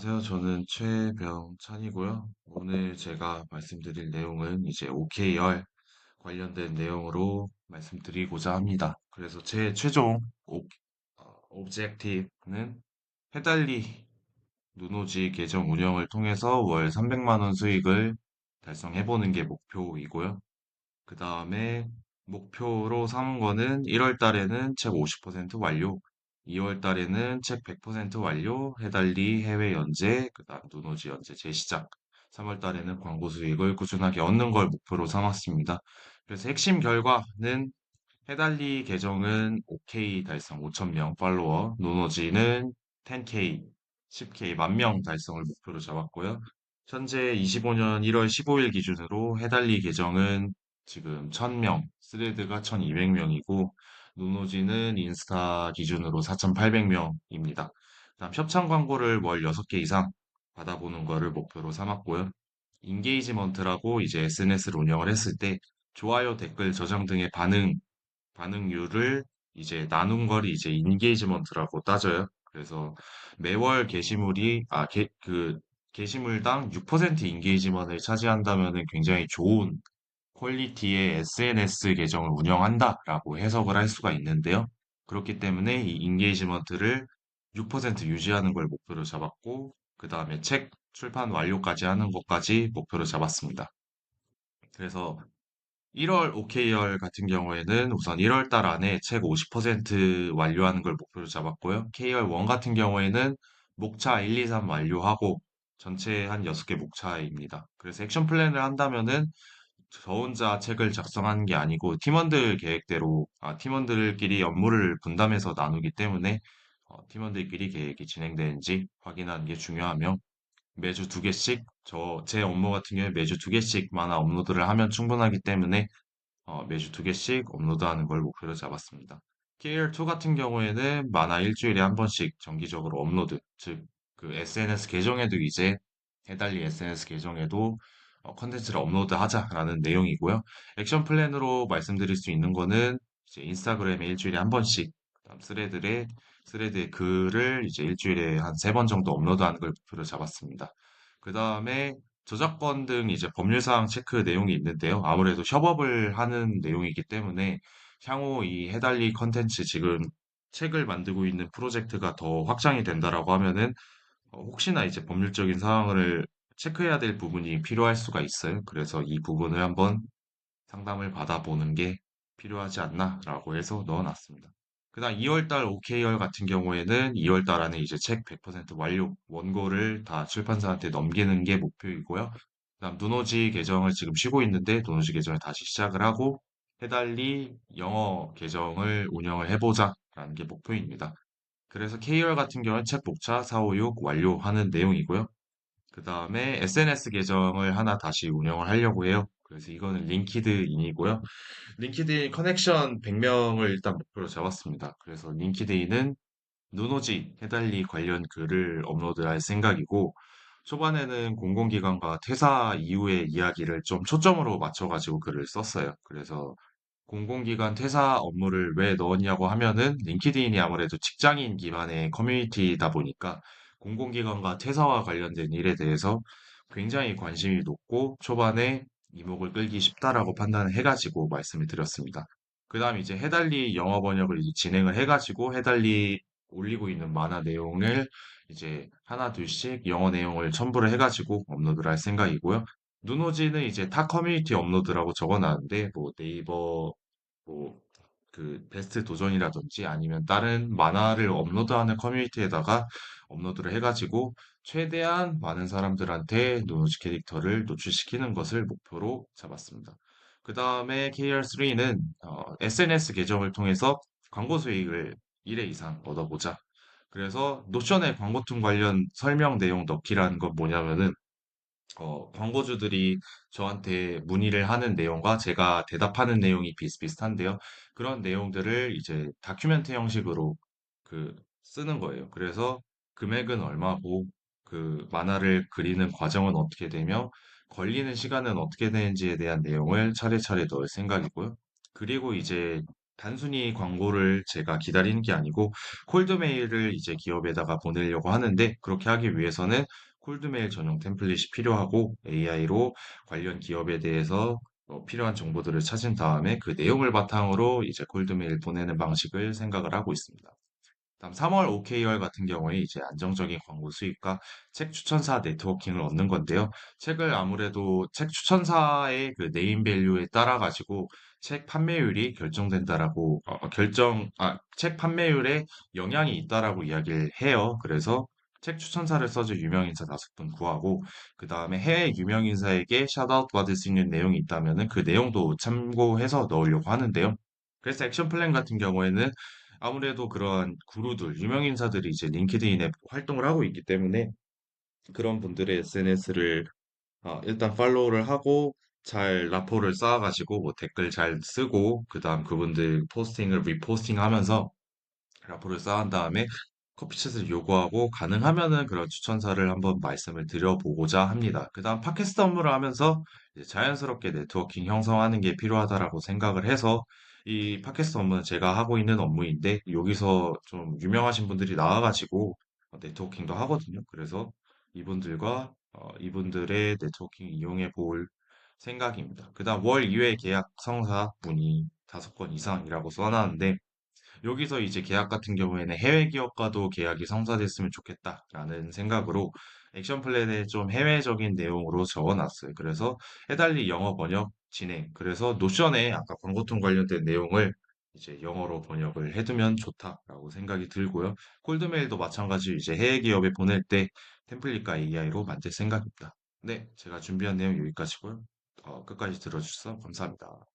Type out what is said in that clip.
안녕하세요. 저는 최병찬이고요. 오늘 제가 말씀드릴 내용은 이제 OKR 관련된 내용으로 말씀드리고자 합니다. 그래서 제 최종 오브젝티브는 페달리 누노지 계정 운영을 통해서 월 300만 원 수익을 달성해보는 게 목표이고요. 그 다음에 목표로 삼은 거는 1월 달에는 책 50% 완료, 2월 달에는 책 100% 완료, 해달리 해외 연재, 그 다음 누노지 연재 재시작, 3월 달에는 광고 수익을 꾸준하게 얻는 걸 목표로 삼았습니다. 그래서 핵심 결과는 해달리 계정은 OK 달성 5,000명 팔로워, 노노지는 10K, 10K 만 명 달성을 목표로 잡았고요. 현재 25년 1월 15일 기준으로 해달리 계정은 지금 1,000명, 스레드가 1,200명이고, 노노지는 인스타 기준으로 4,800명입니다. 다음 협찬 광고를 월 6개 이상 받아보는 거를 목표로 삼았고요. 인게이지먼트라고 이제 SNS를 운영을 했을 때 좋아요, 댓글, 저장 등의 반응률을 이제 나눈 걸 이제 인게이지먼트라고 따져요. 그래서 매월 게시물당 6% 인게이지먼트를 차지한다면은 굉장히 좋은 퀄리티의 SNS 계정을 운영한다라고 해석을 할 수가 있는데요. 그렇기 때문에 이 인게이지먼트를 6% 유지하는 걸 목표로 잡았고, 그 다음에 책 출판 완료까지 하는 것까지 목표로 잡았습니다. 그래서 1월 OKR 같은 경우에는 우선 1월 달 안에 책 50% 완료하는 걸 목표로 잡았고요. KR1 같은 경우에는 목차 1, 2, 3 완료하고 전체 한 6개 목차입니다. 그래서 액션 플랜을 한다면은 저 혼자 책을 작성하는 게 아니고 팀원들끼리 업무를 분담해서 나누기 때문에 팀원들끼리 계획이 진행되는지 확인하는 게 중요하며 매주 두 개씩 제 업무 같은 경우에 매주 두 개씩만 업로드를 하면 충분하기 때문에 매주 두 개씩 업로드하는 걸 목표로 잡았습니다. KR2 같은 경우에는 만화 일주일에 한 번씩 정기적으로 업로드, 즉, 그 SNS 계정에도 이제 해달리 SNS 계정에도 컨텐츠를 업로드하자라는 내용이고요. 액션 플랜으로 말씀드릴 수 있는 거는 이제 인스타그램에 일주일에 한 번씩, 그다음 스레드의 글을 이제 일주일에 한 세 번 정도 업로드하는 걸 목표로 잡았습니다. 그 다음에 저작권 등 이제 법률사항 체크 내용이 있는데요. 아무래도 협업을 하는 내용이기 때문에 향후 이 해달리 컨텐츠 지금 책을 만들고 있는 프로젝트가 더 확장이 된다라고 하면은 혹시나 이제 법률적인 사항을 체크해야 될 부분이 필요할 수가 있어요. 그래서 이 부분을 한번 상담을 받아보는 게 필요하지 않나라고 해서 넣어놨습니다. 그다음 2월 달 OKR 같은 경우에는 2월 달 안에 이제 책 100% 완료 원고를 다 출판사한테 넘기는 게 목표이고요. 그다음 누노지 계정을 지금 쉬고 있는데 누노지 계정을 다시 시작을 하고 해달리 영어 계정을 운영을 해보자라는 게 목표입니다. 그래서 KR 같은 경우는 책 복차 456 완료하는 내용이고요. 그 다음에 SNS 계정을 하나 다시 운영을 하려고 해요. 그래서 이거는 링키드인이고요. 링키드인 커넥션 100명을 일단 목표로 잡았습니다. 그래서 링키드인은 누노지 해달리 관련 글을 업로드할 생각이고 초반에는 공공기관과 퇴사 이후의 이야기를 좀 초점으로 맞춰가지고 글을 썼어요. 그래서 공공기관 퇴사 업무를 왜 넣었냐고 하면은 링키드인이 아무래도 직장인 기반의 커뮤니티다 보니까 공공기관과 퇴사와 관련된 일에 대해서 굉장히 관심이 높고 초반에 이목을 끌기 쉽다라고 판단을 해가지고 말씀을 드렸습니다. 그 다음 이제 해달리 영어 번역을 이제 진행을 해가지고 해달리 올리고 있는 만화 내용을 이제 하나 둘씩 영어 내용을 첨부를 해가지고 업로드를 할 생각이고요. 누노지는 이제 타 커뮤니티 업로드라고 적어놨는데 뭐 네이버 뭐 그 베스트 도전이라든지 아니면 다른 만화를 업로드하는 커뮤니티에다가 업로드를 해가지고 최대한 많은 사람들한테 노노지 캐릭터를 노출시키는 것을 목표로 잡았습니다. 그 다음에 KR3는 SNS 계정을 통해서 광고 수익을 1회 이상 얻어보자. 그래서 노션에 광고툰 관련 설명 내용 넣기라는 건 뭐냐면은 광고주들이 저한테 문의를 하는 내용과 제가 대답하는 내용이 비슷비슷한데요. 그런 내용들을 이제 다큐멘트 형식으로 쓰는 거예요. 그래서 금액은 얼마고, 그 만화를 그리는 과정은 어떻게 되며, 걸리는 시간은 어떻게 되는지에 대한 내용을 차례차례 넣을 생각이고요. 그리고 이제 단순히 광고를 제가 기다리는 게 아니고 콜드메일을 이제 기업에다가 보내려고 하는데 그렇게 하기 위해서는 콜드메일 전용 템플릿이 필요하고 AI로 관련 기업에 대해서 필요한 정보들을 찾은 다음에 그 내용을 바탕으로 이제 콜드메일 보내는 방식을 생각을 하고 있습니다. 다음 3월 OKR 같은 경우에 이제 안정적인 광고 수익과 책 추천사 네트워킹을 얻는 건데요. 책을 아무래도 책 추천사의 그 네임 밸류에 따라 가지고 책 판매율이 결정된다라고 책 판매율에 영향이 있다라고 이야기를 해요. 그래서 책 추천사를 써줄 유명인사 5분 구하고 그 다음에 해외 유명인사에게 샤웃 받을 수 있는 내용이 있다면은 그 내용도 참고해서 넣으려고 하는데요. 그래서 액션 플랜 같은 경우에는 아무래도 그런 구루들, 유명인사들이 이제 링크드인에 활동을 하고 있기 때문에 그런 분들의 SNS를 일단 팔로우를 하고 잘 라포를 쌓아가지고 뭐 댓글 잘 쓰고 그다음 그분들 포스팅을 리포스팅 하면서 라포를 쌓은 다음에 커피챗을 요구하고 가능하면은 그런 추천사를 한번 말씀을 드려보고자 합니다. 그다음 팟캐스트 업무를 하면서 이제 자연스럽게 네트워킹 형성하는 게 필요하다라고 생각을 해서 이 팟캐스트 업무는 제가 하고 있는 업무인데 여기서 좀 유명하신 분들이 나와가지고 네트워킹도 하거든요. 그래서 이분들의 네트워킹 이용해 볼 생각입니다. 그다음 월 2회 계약 성사 분이 5건 이상이라고 써놨는데 여기서 이제 계약 같은 경우에는 해외 기업과도 계약이 성사됐으면 좋겠다라는 생각으로 액션 플랜에 좀 해외적인 내용으로 적어놨어요. 그래서 해달리 영어 번역 진행. 그래서 노션에 아까 광고통 관련된 내용을 이제 영어로 번역을 해두면 좋다라고 생각이 들고요. 콜드메일도 마찬가지로 이제 해외 기업에 보낼 때 템플릿과 AI로 만들 생각입니다. 네, 제가 준비한 내용 여기까지고요. 끝까지 들어주셔서 감사합니다.